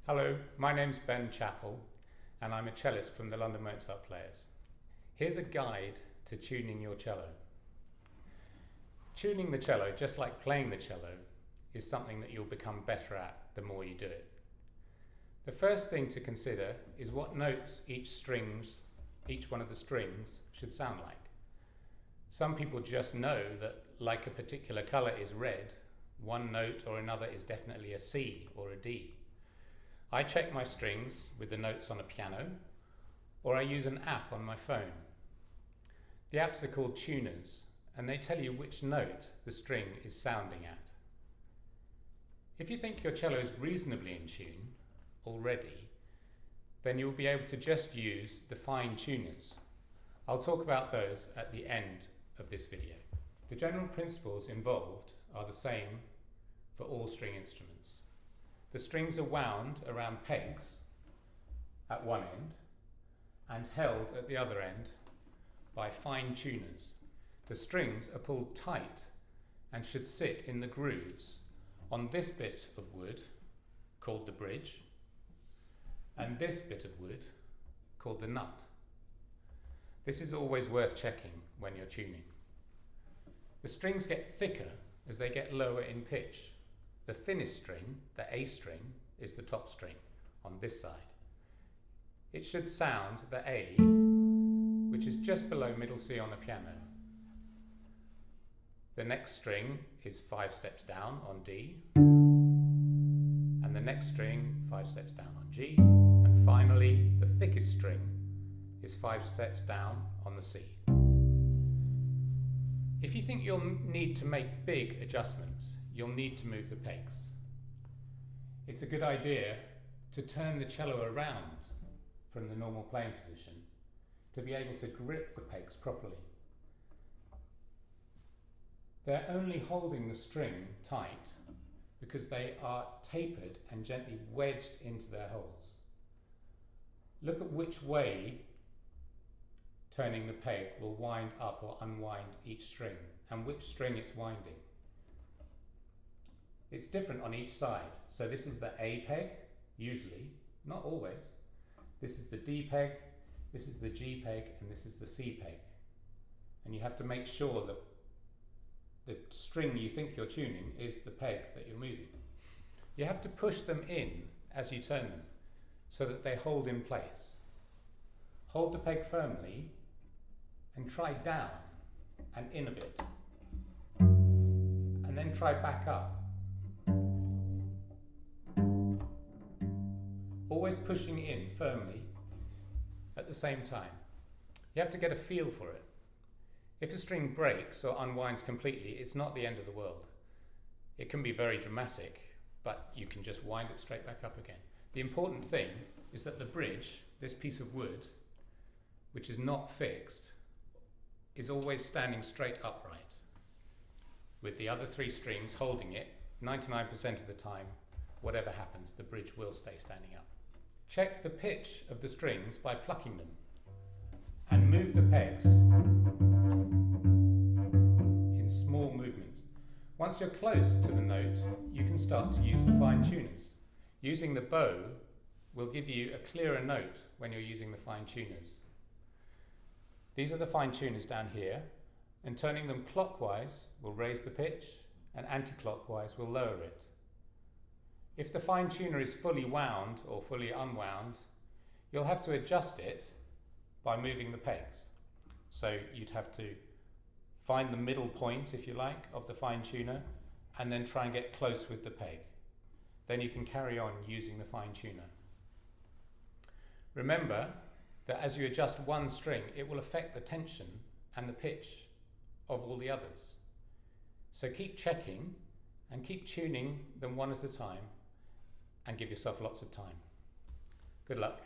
Hello, my name's Ben Chappell and I'm a cellist from the London Mozart Players. Here's a guide to tuning your cello. Tuning the cello, just like playing the cello, is something that you'll become better at the more you do it. The first thing to consider is what notes each one of the strings should sound like. Some people just know that like a particular colour is red, one note or another is definitely a C or a D. I check my strings with the notes on a piano, or I use an app on my phone. The apps are called tuners, and they tell you which note the string is sounding at. If you think your cello is reasonably in tune already, then you'll be able to just use the fine tuners. I'll talk about those at the end of this video. The general principles involved are the same for all string instruments. The strings are wound around pegs at one end and held at the other end by fine tuners. The strings are pulled tight and should sit in the grooves on this bit of wood called the bridge and this bit of wood called the nut. This is always worth checking when you're tuning. The strings get thicker as they get lower in pitch. The thinnest string, the A string, is the top string on this side. It should sound the A, which is just below middle C on the piano. The next string is 5 steps down on D, and the next string 5 steps down on G, and finally the thickest string is 5 steps down on the C. If you think you'll need to make big adjustments, you'll need to move the pegs. It's a good idea to turn the cello around from the normal playing position to be able to grip the pegs properly. They're only holding the string tight because they are tapered and gently wedged into their holes. Look at which way turning the peg will wind up or unwind each string and which string it's winding. It's different on each side. So this is the A peg, usually, not always. This is the D peg, this is the G peg, and this is the C peg. And you have to make sure that the string you think you're tuning is the peg that you're moving. You have to push them in as you turn them so that they hold in place. Hold the peg firmly and try down and in a bit. And then try back up. Always pushing in firmly at the same time. You have to get a feel for it. If a string breaks or unwinds completely, it's not the end of the world. It can be very dramatic, but you can just wind it straight back up again. The important thing is that the bridge, this piece of wood, which is not fixed, is always standing straight upright, with the other 3 strings holding it. 99% of the time, whatever happens, the bridge will stay standing up. Check the pitch of the strings by plucking them and move the pegs in small movements. Once you're close to the note, you can start to use the fine tuners. Using the bow will give you a clearer note when you're using the fine tuners. These are the fine tuners down here, and turning them clockwise will raise the pitch and anti-clockwise will lower it. If the fine tuner is fully wound or fully unwound, you'll have to adjust it by moving the pegs. So you'd have to find the middle point, if you like, of the fine tuner and then try and get close with the peg. Then you can carry on using the fine tuner. Remember that as you adjust one string, it will affect the tension and the pitch of all the others. So keep checking and keep tuning them one at a time and give yourself lots of time. Good luck.